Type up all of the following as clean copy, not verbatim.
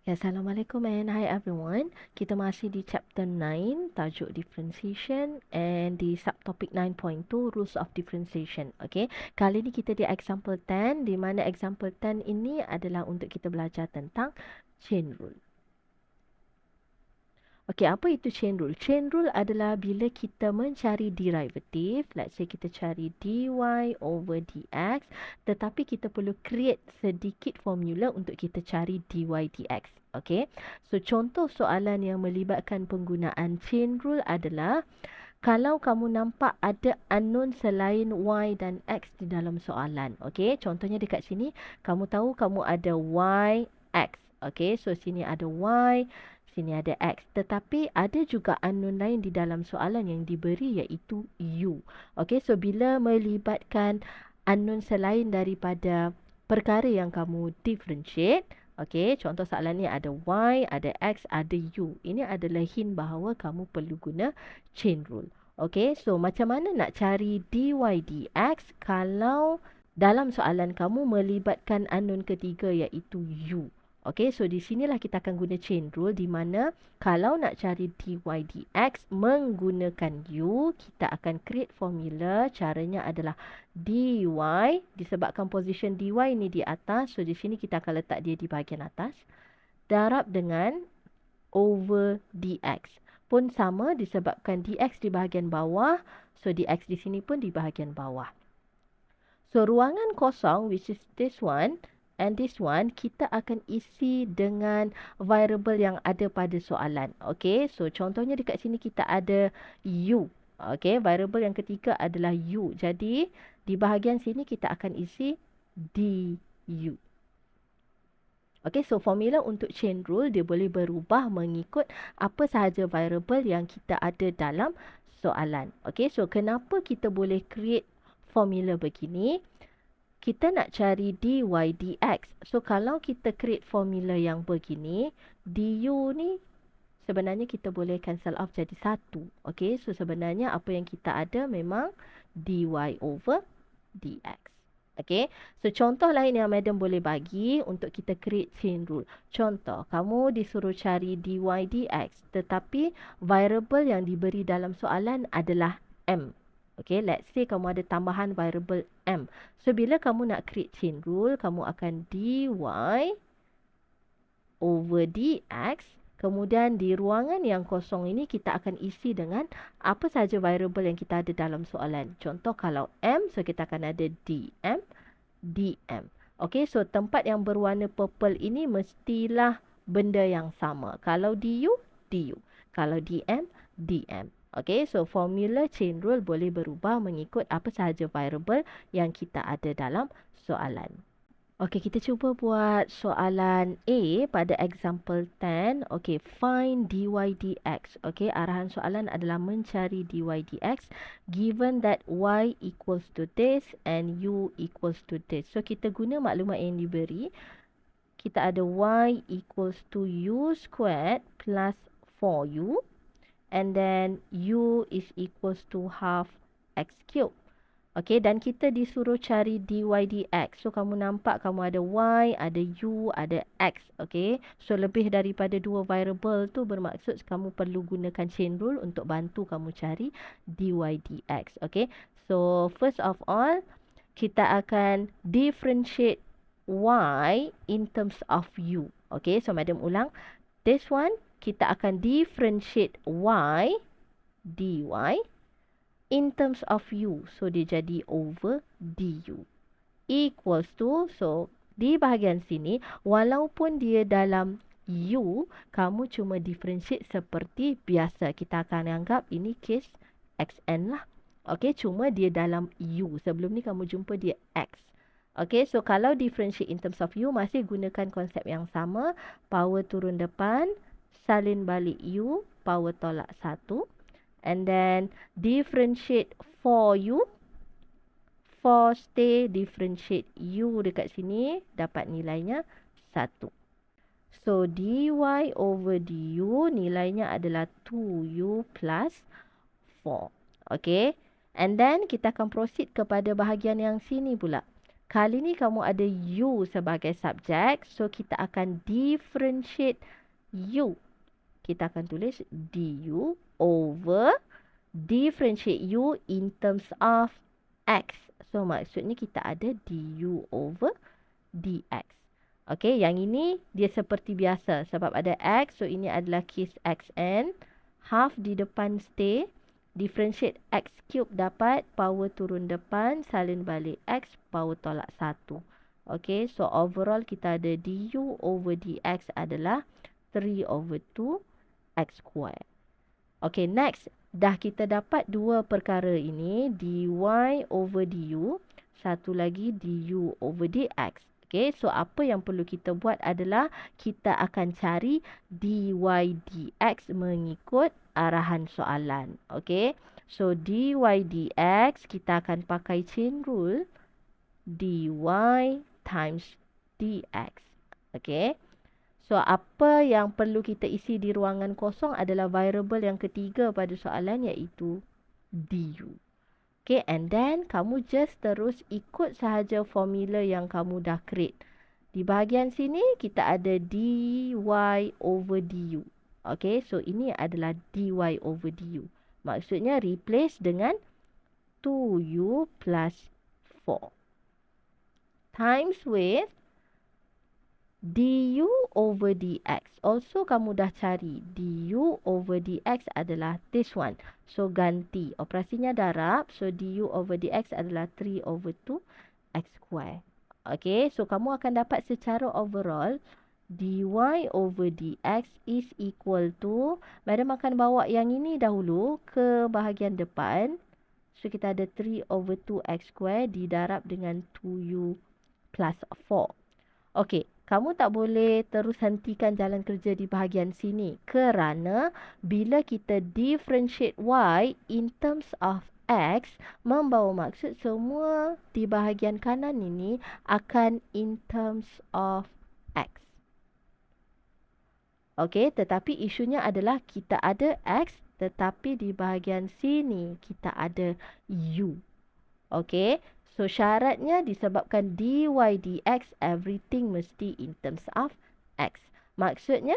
Ya, Assalamualaikum and hi everyone. Kita masih di chapter 9, tajuk differentiation, and di subtopic 9.2 rules of differentiation. Okay, kali ni kita di example 10, di mana example 10 ini adalah untuk kita belajar tentang chain rule. Okey, apa itu chain rule? Chain rule adalah bila kita mencari derivative, let's say kita cari dy over dx, tetapi kita perlu create sedikit formula untuk kita cari dy dx. Okey. So contoh soalan yang melibatkan penggunaan chain rule adalah kalau kamu nampak ada unknown selain y dan x di dalam soalan. Okey, contohnya dekat sini kamu tahu kamu ada y, x. Okey, so sini ada y, sini ada x. Tetapi ada juga unknown lain di dalam soalan yang diberi iaitu u. Okey, so bila melibatkan unknown selain daripada perkara yang kamu differentiate, okey, contoh soalan ni ada y, ada x, ada u. Ini adalah hint bahawa kamu perlu guna chain rule. Okey, so macam mana nak cari dy dx kalau dalam soalan kamu melibatkan unknown ketiga iaitu u. Okey, so di sinilah kita akan guna chain rule di mana kalau nak cari dy dx menggunakan u, kita akan create formula. Caranya adalah dy, disebabkan position dy ni di atas, so di sini kita akan letak dia di bahagian atas, darab dengan over dx. Pun sama disebabkan dx di bahagian bawah, so dx di sini pun di bahagian bawah. So ruangan kosong, which is this one and this one, kita akan isi dengan variable yang ada pada soalan. Okay, so contohnya dekat sini kita ada u. Okay, variable yang ketiga adalah u. Jadi di bahagian sini kita akan isi du. Okay, so formula untuk chain rule dia boleh berubah mengikut apa sahaja variable yang kita ada dalam soalan. Okay, so kenapa kita boleh create formula begini? Kita nak cari dy dx. So kalau kita create formula yang begini, du ni sebenarnya kita boleh cancel off jadi 1. Okay, so sebenarnya apa yang kita ada memang dy over dx. Okay, so contoh lain yang madam boleh bagi untuk kita create chain rule. Contoh, kamu disuruh cari dy dx, tetapi variable yang diberi dalam soalan adalah m. Okay, let's say kamu ada tambahan variable m. So, bila kamu nak create chain rule, kamu akan dy over dx. Kemudian di ruangan yang kosong ini kita akan isi dengan apa sahaja variable yang kita ada dalam soalan. Contoh kalau m, so kita akan ada dm, dm. Okay, so tempat yang berwarna purple ini mestilah benda yang sama. Kalau du, du. Kalau dm, dm. Okay, so formula chain rule boleh berubah mengikut apa sahaja variable yang kita ada dalam soalan. Okay, kita cuba buat soalan A pada example 10. Okay, find dy dx. Okay, arahan soalan adalah mencari dy dx given that y equals to this and u equals to this. So, kita guna maklumat yang diberi. Kita ada y equals to u squared plus 4u. And then u is equals to half x cubed. Okay, dan kita disuruh cari dy dx. So, kamu nampak kamu ada y, ada u, ada x. Okay, so lebih daripada 2 variable tu bermaksud kamu perlu gunakan chain rule untuk bantu kamu cari dy dx. Okay, so first of all, kita akan differentiate y in terms of u. Okay, so madam ulang. This one, kita akan differentiate y, dy, in terms of u. So, dia jadi over du. Equals to, so di bahagian sini, walaupun dia dalam u, kamu cuma differentiate seperti biasa. Kita akan anggap ini case xn lah. Okay, cuma dia dalam u. Sebelum ni kamu jumpa dia x. Okay, so kalau differentiate in terms of u, masih gunakan konsep yang sama. Power turun depan, salin balik u, power tolak 1. And then differentiate 4u. 4 stay, differentiate u dekat sini, dapat nilainya 1. So, dy over du nilainya adalah 2u plus 4. Okay. And then kita akan proceed kepada bahagian yang sini pula. Kali ni kamu ada U sebagai subjek. So, kita akan differentiate U. Kita akan tulis du over differentiate U in terms of X. So, maksudnya kita ada du over dx. Okey, yang ini dia seperti biasa sebab ada X. So, ini adalah kes Xn. Half di depan stay. Differentiate X cube dapat. Power turun depan. Salin balik X. Power tolak 1. Okey, so overall kita ada du over dx adalah 3 over 2 X square. Okey, next. Dah kita dapat dua perkara ini. Dy over du. Satu lagi du over dx. Okey, so apa yang perlu kita buat adalah kita akan cari dy dx mengikut arahan soalan. Okey, so dy dx kita akan pakai chain rule. Dy times dx. Okey. So, apa yang perlu kita isi di ruangan kosong adalah variable yang ketiga pada soalan iaitu du. Okay, and then kamu just terus ikut sahaja formula yang kamu dah create. Di bahagian sini kita ada dy over du. Okay, so ini adalah dy over du. Maksudnya replace dengan 2u plus 4 times with du over dx. Also kamu dah cari du over dx adalah this one. So ganti. Operasinya darab. So du over dx adalah 3 over 2 x square. Okay. So kamu akan dapat secara overall dy over dx is equal to. Madam akan bawa yang ini dahulu ke bahagian depan. So kita ada 3 over 2 x square didarab dengan 2u plus 4. Okey, kamu tak boleh terus hentikan jalan kerja di bahagian sini kerana bila kita differentiate y in terms of x membawa maksud semua di bahagian kanan ini akan in terms of x. Okey, tetapi isunya adalah kita ada x tetapi di bahagian sini kita ada u. Okey. So, syaratnya disebabkan dy dx everything mesti in terms of x. Maksudnya,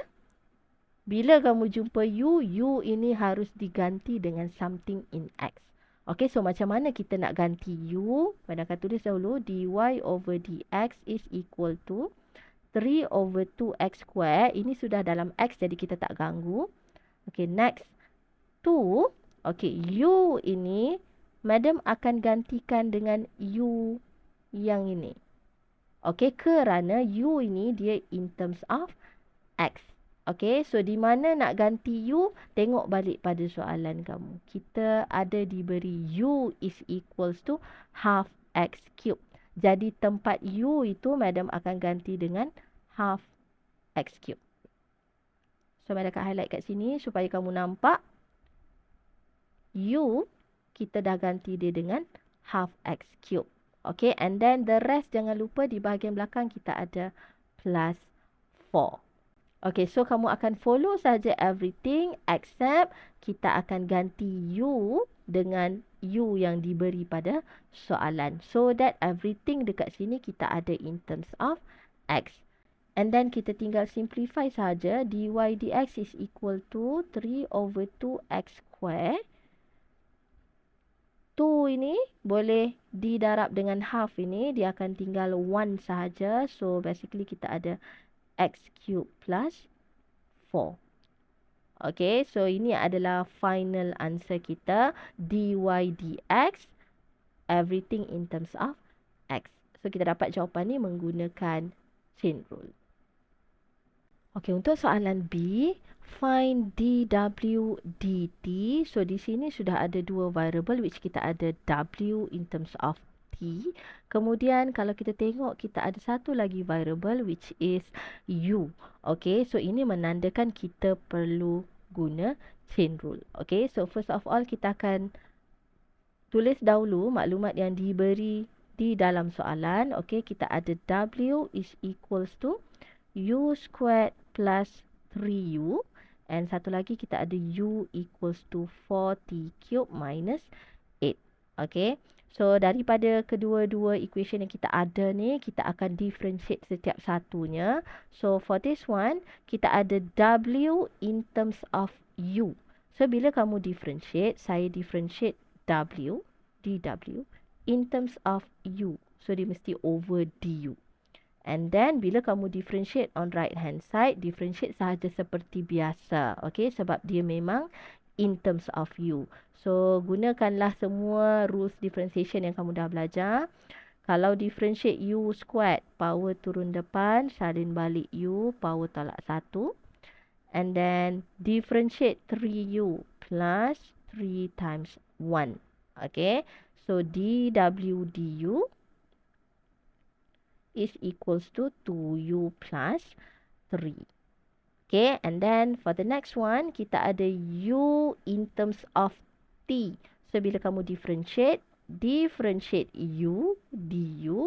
bila kamu jumpa u ini harus diganti dengan something in x. Okey, so macam mana kita nak ganti u? Saya akan tulis dahulu dy over dx is equal to 3 over 2x square. Ini sudah dalam x jadi kita tak ganggu. Okey, next. 2. Okey, u ini Madam akan gantikan dengan u yang ini. Okey, kerana u ini dia in terms of x. Okey, so di mana nak ganti u? Tengok balik pada soalan kamu. Kita ada diberi u is equals to half x cube. Jadi tempat u itu Madam akan ganti dengan half x cube. So, Madam akan highlight kat sini supaya kamu nampak. U kita dah ganti dia dengan half x cube. Okay, and then the rest jangan lupa di bahagian belakang kita ada plus 4. Okay, so kamu akan follow saja everything except kita akan ganti u dengan u yang diberi pada soalan. So that everything dekat sini kita ada in terms of x. And then kita tinggal simplify saja. Dy dx is equal to 3 over 2x square. 2 ini boleh didarab dengan half ini. Dia akan tinggal 1 sahaja. So, basically kita ada x cube plus 4. Okay, so ini adalah final answer kita. Dy dx, everything in terms of x. So, kita dapat jawapan ni menggunakan chain rule. Okay, untuk soalan B, find dw dt. So, di sini sudah ada dua variable which kita ada w in terms of t. Kemudian, kalau kita tengok, kita ada satu lagi variable which is u. Okay, so ini menandakan kita perlu guna chain rule. Okay, so first of all, kita akan tulis dahulu maklumat yang diberi di dalam soalan. Okay, kita ada w is equals to u squared plus 3u. And satu lagi kita ada u equals to 4t cube minus 8. Okay. So, daripada kedua-dua equation yang kita ada ni, kita akan differentiate setiap satunya. So, for this one, kita ada W in terms of U. So, bila kamu differentiate, saya differentiate W, dW, in terms of U. So, dia mesti over du. And then, bila kamu differentiate on right hand side, differentiate sahaja seperti biasa. Okay, sebab dia memang in terms of U. So, gunakanlah semua rules differentiation yang kamu dah belajar. Kalau differentiate U squared, power turun depan, salin balik U, power tolak 1. And then, differentiate 3U plus 3 times 1. Okay, so dW du is equals to 2U plus 3. Okay, and then for the next one, kita ada U in terms of T. So, bila kamu differentiate U du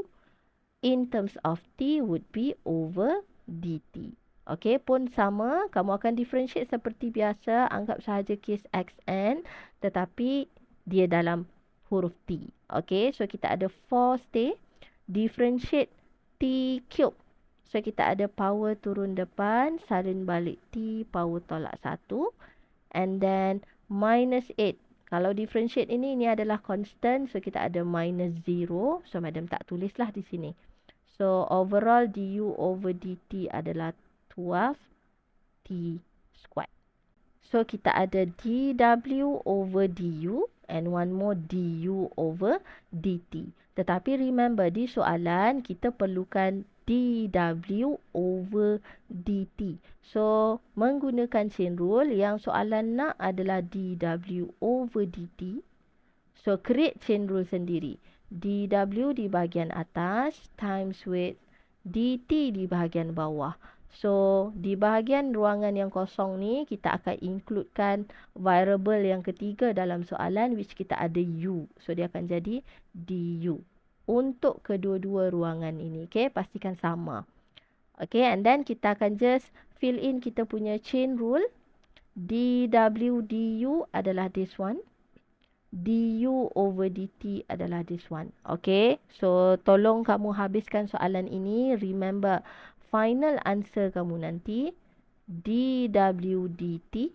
in terms of T would be over dt. Okay, pun sama, kamu akan differentiate seperti biasa, anggap sahaja kes xn, tetapi dia dalam huruf T. Okay, so kita ada 4 stay, differentiate T cube. So, kita ada power turun depan, salin balik T, power tolak 1. And then, minus 8. Kalau differentiate ini adalah constant. So, kita ada minus 0. So, madam tak tulislah di sini. So, overall du over dt adalah 12t squared. So, kita ada dw over du and one more du over dt. Tetapi remember, di soalan kita perlukan dw over dt. So, menggunakan chain rule, yang soalan nak adalah dw over dt. So, create chain rule sendiri. dw di bahagian atas times with dt di bahagian bawah. So, di bahagian ruangan yang kosong ni, kita akan includekan variable yang ketiga dalam soalan, which kita ada u. So, dia akan jadi du. Untuk kedua-dua ruangan ini. Okay, pastikan sama. Okay, and then kita akan just fill in kita punya chain rule. dw du adalah this one. du over dt adalah this one. Okay, so tolong kamu habiskan soalan ini. Remember, final answer kamu nanti dw dt.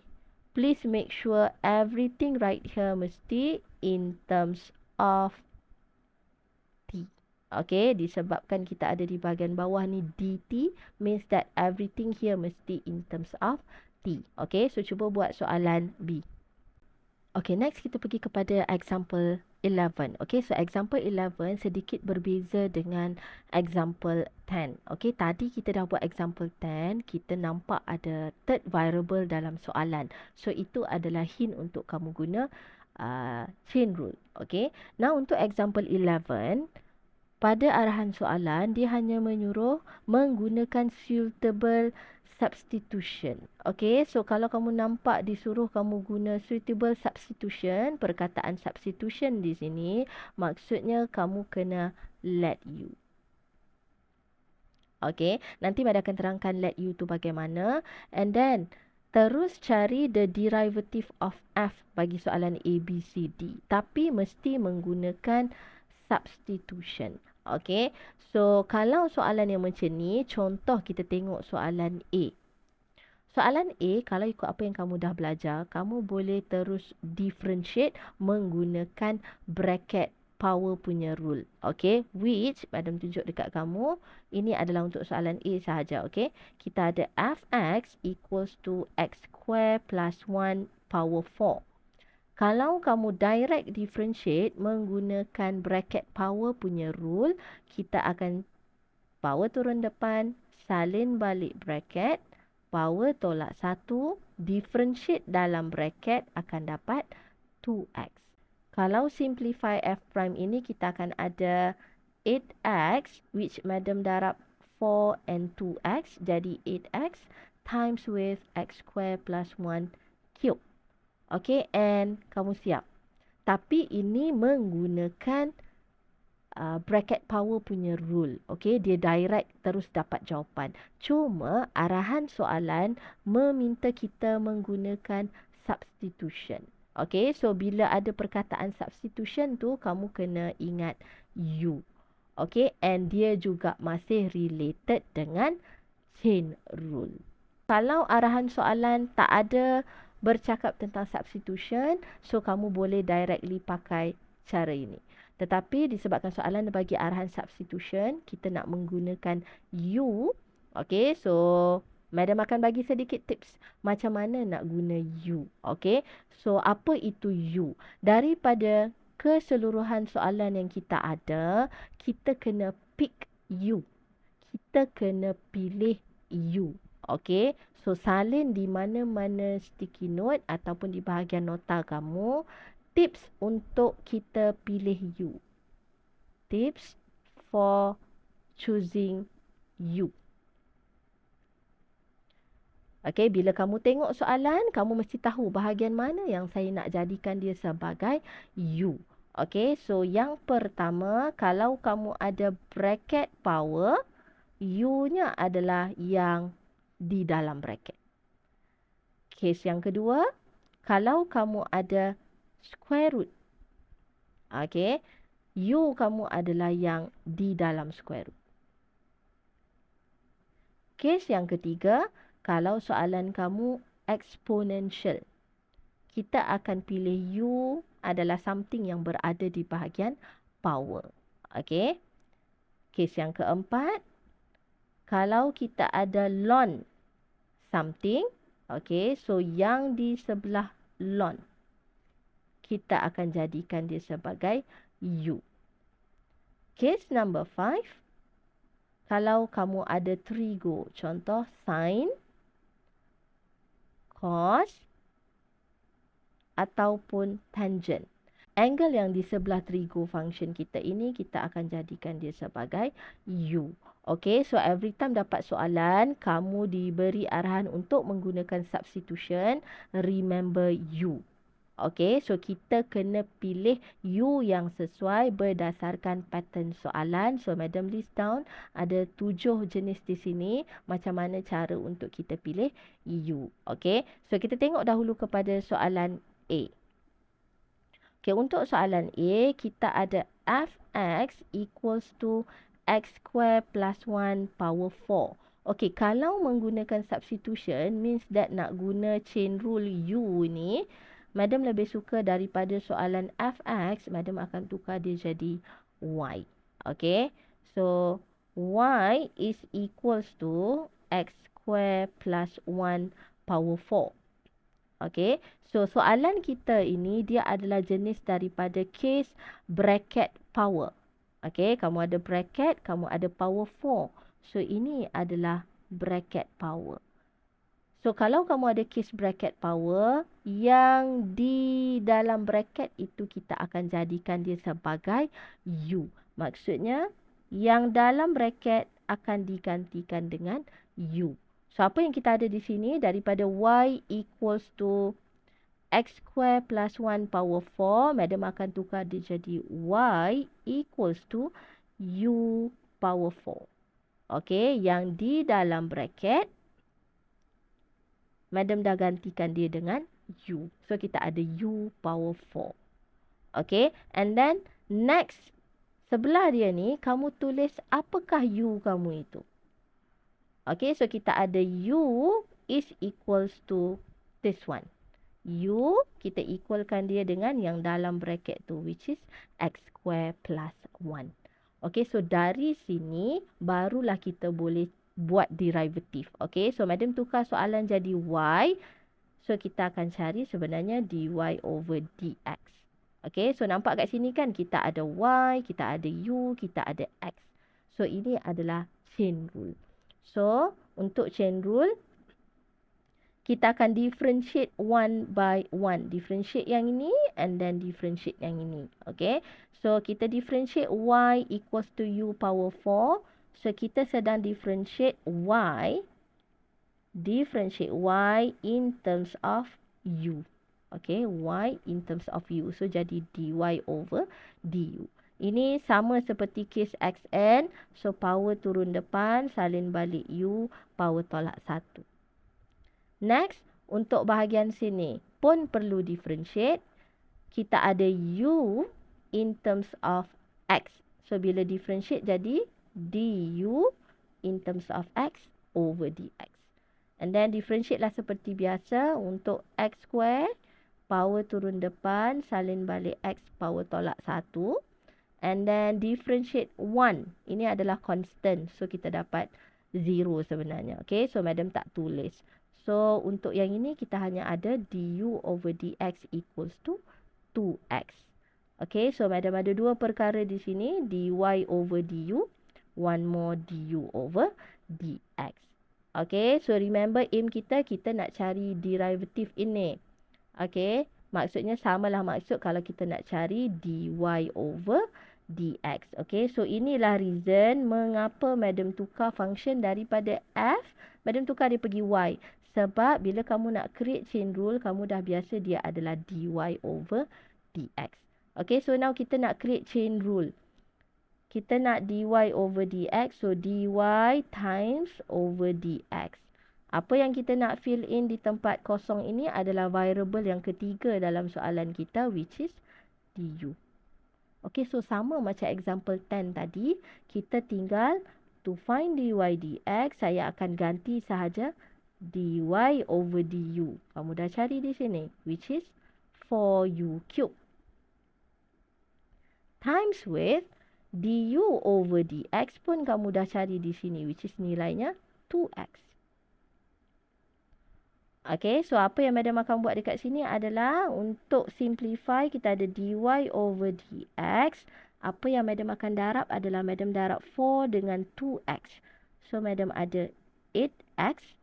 Please make sure everything right here mesti in terms of t. Okay, disebabkan kita ada di bahagian bawah ni dt, means that everything here mesti in terms of t. Okay, so cuba buat soalan B. Okay, next kita pergi kepada example 11. Okay, so example 11 sedikit berbeza dengan example 10. Okay, tadi kita dah buat example 10, kita nampak ada third variable dalam soalan. So, itu adalah hint untuk kamu guna chain rule. Okay, now untuk example 11, pada arahan soalan, dia hanya menyuruh menggunakan suitable substitution. Okay, so kalau kamu nampak disuruh kamu guna suitable substitution, perkataan substitution di sini, maksudnya kamu kena let u. Okay, nanti Mada akan terangkan let u tu bagaimana. And then, terus cari the derivative of f bagi soalan A, B, C, D. Tapi mesti menggunakan substitution. Okay, so kalau soalan yang macam ni, contoh kita tengok soalan A. Soalan A, kalau ikut apa yang kamu dah belajar, kamu boleh terus differentiate menggunakan bracket power punya rule. Okay, which Madam tunjuk dekat kamu, ini adalah untuk soalan A sahaja. Okay, kita ada fx equals to x square plus 1 power 4. Kalau kamu direct differentiate menggunakan bracket power punya rule, kita akan power turun depan, salin balik bracket, power tolak 1, differentiate dalam bracket akan dapat 2x. Kalau simplify f prime ini, kita akan ada 8x, which Madam darab 4 and 2x, jadi 8x times with x square plus 1 cube. Okay, and kamu siap. Tapi ini menggunakan bracket power punya rule. Okay, dia direct terus dapat jawapan. Cuma arahan soalan meminta kita menggunakan substitution. Okay, so bila ada perkataan substitution tu, kamu kena ingat U. Okay, and dia juga masih related dengan chain rule. Kalau arahan soalan tak ada bercakap tentang substitution, so kamu boleh directly pakai cara ini. Tetapi disebabkan soalan bagi arahan substitution, kita nak menggunakan U. Okay, so Madam akan bagi sedikit tips macam mana nak guna U. Okay, so apa itu U? Daripada keseluruhan soalan yang kita ada, kita kena pick U. Kita kena pilih U. Okay, so salin di mana-mana sticky note ataupun di bahagian nota kamu, tips untuk kita pilih U. Tips for choosing U. Okay, bila kamu tengok soalan, kamu mesti tahu bahagian mana yang saya nak jadikan dia sebagai U. Okay, so yang pertama, kalau kamu ada bracket power, U-nya adalah yang di dalam bracket. Kes yang kedua, kalau kamu ada square root, okay, U kamu adalah yang di dalam square root. Kes yang ketiga, kalau soalan kamu exponential, kita akan pilih U adalah something yang berada di bahagian power. Okay. Kes yang keempat, kalau kita ada ln something, okay, so yang di sebelah ln, kita akan jadikan dia sebagai U. Case number 5, kalau kamu ada trigo, contoh sin, cos, ataupun tangent. Angle yang di sebelah trigo function kita ini, kita akan jadikan dia sebagai U. Okay, so every time dapat soalan, kamu diberi arahan untuk menggunakan substitution, remember U. Okay, so kita kena pilih U yang sesuai berdasarkan pattern soalan. So, Madam list down ada 7 jenis di sini. Macam mana cara untuk kita pilih U. Okay, so kita tengok dahulu kepada soalan A. Okay, untuk soalan A, kita ada fx equals to x square plus 1 power 4. Okay, kalau menggunakan substitution, means that nak guna chain rule U ni, Madam lebih suka daripada soalan fx, Madam akan tukar dia jadi y. Okay, so y is equals to x square plus 1 power 4. Okay, so soalan kita ini dia adalah jenis daripada case bracket power. Okay, kamu ada bracket, kamu ada power 4. So ini adalah bracket power. So kalau kamu ada case bracket power, yang di dalam bracket itu kita akan jadikan dia sebagai U. Maksudnya yang dalam bracket akan digantikan dengan U. So, apa yang kita ada di sini, daripada y equals to x square plus 1 power 4, Madam akan tukar dia jadi y equals to u power 4. Okay, yang di dalam bracket, Madam dah gantikan dia dengan u. So, kita ada u power 4. Okay, and then next, sebelah dia ni, kamu tulis apakah u kamu itu. Okay, so kita ada U is equals to this one. U, kita equalkan dia dengan yang dalam bracket tu, which is x square plus 1. Okay, so dari sini, barulah kita boleh buat derivative. Okay, so Madam tukar soalan jadi Y. So, kita akan cari sebenarnya dy over dx. Okay, so nampak kat sini kan, kita ada Y, kita ada U, kita ada X. So, ini adalah chain rule. So, untuk chain rule, kita akan differentiate one by one. Differentiate yang ini and then differentiate yang ini. Okay. So, kita differentiate y equals to u power 4. So, kita sedang differentiate y. Differentiate y in terms of u. Okay. Y in terms of u. So, jadi dy over du. Ini sama seperti kes xn. So, power turun depan, salin balik u, power tolak 1. Next, untuk bahagian sini pun perlu differentiate. kita ada u in terms of x. So, bila differentiate jadi du in terms of x over dx. And then differentiate lah seperti biasa untuk x square, power turun depan, salin balik x power tolak 1. And then differentiate 1. Ini adalah constant. So, kita dapat 0 sebenarnya. Okay, so madam tak tulis. So, untuk yang ini kita hanya ada du over dx equals to 2x. Okay, so madam ada dua perkara di sini. dy over du. One more du over dx. Okay, so remember aim kita nak cari derivative ini. Okay, maksudnya samalah maksud kalau kita nak cari dy over dx. Okay, so inilah reason mengapa madam tukar function daripada f, madam tukar dia pergi y. Sebab bila kamu nak create chain rule, kamu dah biasa dia adalah dy over dx. Okay, so now kita nak create chain rule. Kita nak dy over dx, so dy times over dx. Apa yang kita nak fill in di tempat kosong ini adalah variable yang ketiga dalam soalan kita, which is du. Okay, so sama macam example 10 tadi, kita tinggal to find dy dx, saya akan ganti sahaja dy over du. Kamu dah cari di sini, which is 4u cube. Times with du over dx pun kamu dah cari di sini, which is nilainya 2x. Okay, so apa yang madam akan buat dekat sini adalah untuk simplify, kita ada dy over dx. Apa yang madam akan darab adalah madam darab 4 dengan 2x. So, madam ada 8x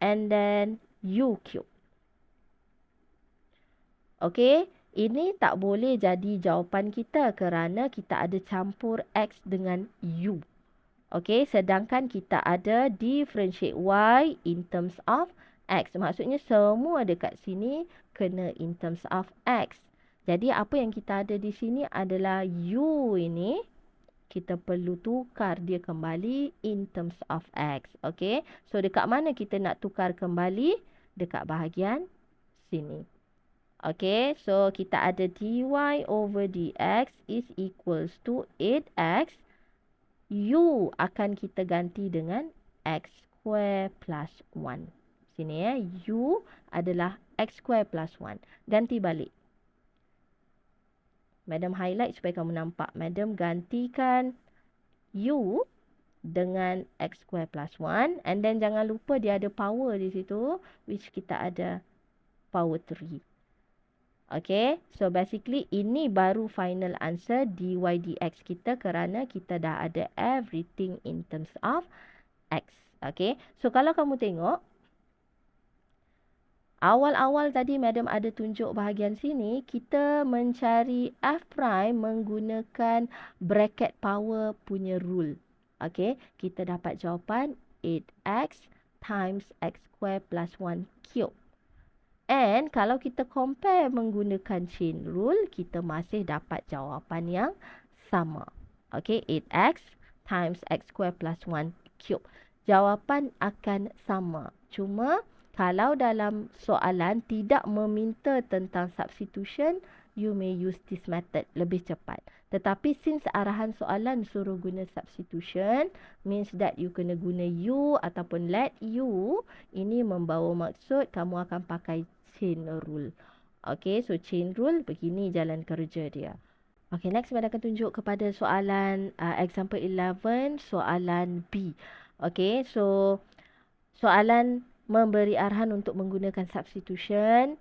and then u cube. Okay, ini tak boleh jadi jawapan kita kerana kita ada campur x dengan u. Okay, sedangkan kita ada differentiate y in terms of x. Maksudnya semua dekat sini kena in terms of x. Jadi apa yang kita ada di sini adalah u ini kita perlu tukar dia kembali in terms of x. Okay, so dekat mana kita nak tukar kembali? Dekat bahagian sini. Okay, so kita ada dy over dx is equals to 8x. U akan kita ganti dengan x square plus 1. Sini ya, u adalah x square plus 1. Ganti balik. Madam highlight supaya kamu nampak. Madam gantikan u dengan x square plus 1. And then jangan lupa dia ada power di situ, which kita ada power 3. Okay, so basically ini baru final answer dy dx kita kerana kita dah ada everything in terms of x. Okay, so kalau kamu tengok, awal-awal tadi madam ada tunjuk bahagian sini, kita mencari f prime menggunakan bracket power punya rule. Okay, kita dapat jawapan 8x times x square plus 1 cube. And kalau kita compare menggunakan chain rule, kita masih dapat jawapan yang sama. Okay, 8x times x square plus 1 cube. Jawapan akan sama. Cuma kalau dalam soalan tidak meminta tentang substitution, you may use this method, lebih cepat. Tetapi since arahan soalan suruh guna substitution, means that you kena guna u ataupun let u, ini membawa maksud kamu akan pakai chain rule. Okay, so chain rule begini jalan kerja dia. Okay, next saya akan tunjuk kepada soalan example 11, soalan B. Okay, so soalan memberi arahan untuk menggunakan substitution.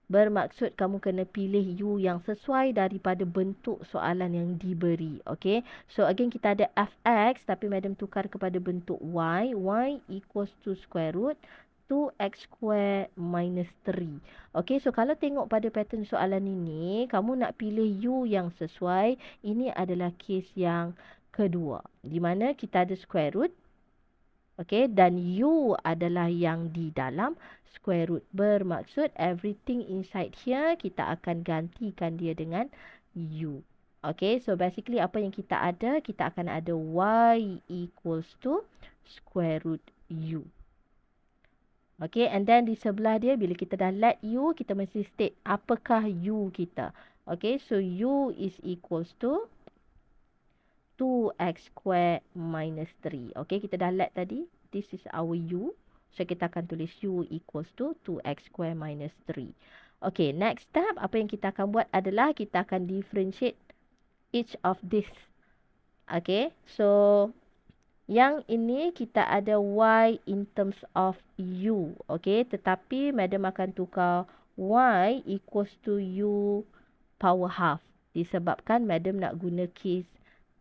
Bermaksud kamu kena pilih u yang sesuai daripada bentuk soalan yang diberi. Okay, so again kita ada fx tapi madam tukar kepada bentuk y. Y equals to square root 2x square minus 3. Okay, so kalau tengok pada pattern soalan ini, kamu nak pilih u yang sesuai. Ini adalah kes yang kedua, di mana kita ada square root. Okay, dan u adalah yang di dalam square root. Bermaksud everything inside here kita akan gantikan dia dengan u. Okay, so basically apa yang kita ada, kita akan ada y equals to square root u. Okay, and then di sebelah dia, bila kita dah let U, kita mesti state apakah U kita. Okay, so U is equals to 2x square minus 3. Okay, kita dah let tadi. This is our U. So, kita akan tulis U equals to 2x square minus 3. Okay, next step, apa yang kita akan buat adalah kita akan differentiate each of this. Okay, so yang ini kita ada Y in terms of U. Okay, tetapi madam akan tukar Y equals to U power half. Disebabkan madam nak guna case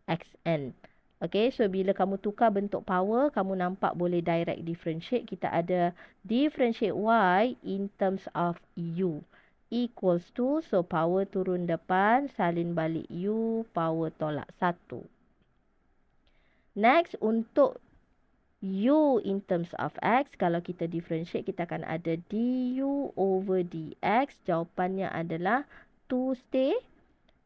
XN. Okay, so bila kamu tukar bentuk power, kamu nampak boleh direct differentiate. Kita ada differentiate Y in terms of U. Equals to, so power turun depan, salin balik U, power tolak 1. Next, untuk U in terms of X, kalau kita differentiate, kita akan ada du over dx. Jawapannya adalah 2 stay.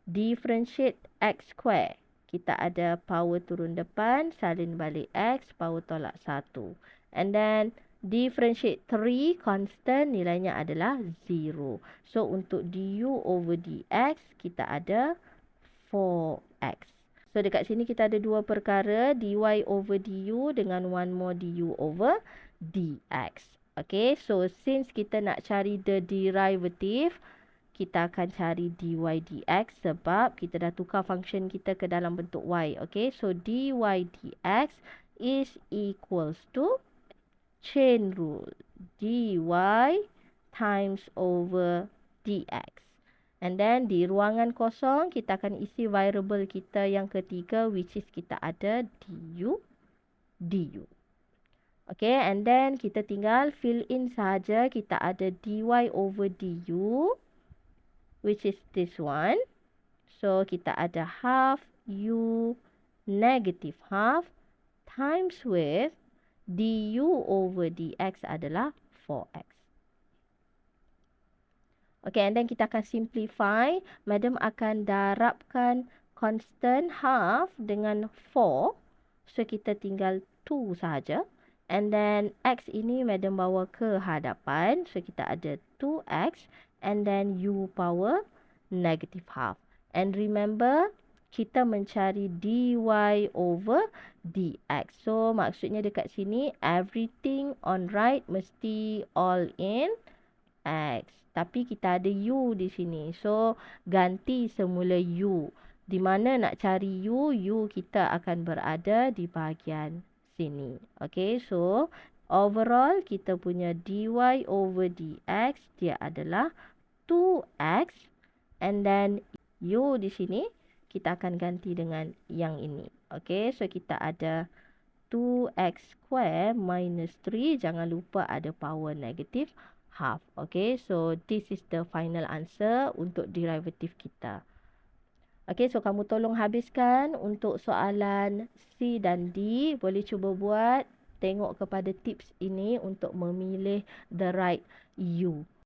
Differentiate X square. Kita ada power turun depan, salin balik X, power tolak 1. And then, differentiate 3 constant, nilainya adalah 0. So, untuk du over dx, kita ada 4x. So, dekat sini kita ada dua perkara, dy over du dengan one more du over dx. Okay, so since kita nak cari the derivative, kita akan cari dy dx sebab kita dah tukar function kita ke dalam bentuk y. Okay, so dy dx is equals to chain rule. Dy times over dx. And then di ruangan kosong, kita akan isi variable kita yang ketiga, which is kita ada du. Okay, and then kita tinggal fill in sahaja. Kita ada dy over du, which is this one. So, kita ada half u negative half times with du over dx adalah 4x. Okay, and then kita akan simplify. Madam akan darabkan constant half dengan 4. So, kita tinggal 2 sahaja. And then, x ini madam bawa ke hadapan. So, kita ada 2x. And then, u power negative half. And remember, kita mencari dy over dx. So, maksudnya dekat sini, everything on right mesti all in x. Tapi kita ada u di sini. So, ganti semula u. Di mana nak cari u, u kita akan berada di bahagian sini. Okay, so overall kita punya dy over dx, dia adalah 2x. And then u di sini, kita akan ganti dengan yang ini. Okay, so kita ada 2x square minus 3. Jangan lupa ada power negative half. Okay, so this is the final answer untuk derivative kita. Okay, so kamu tolong habiskan untuk soalan C dan D. Boleh cuba buat. Tengok kepada tips ini untuk memilih the right U.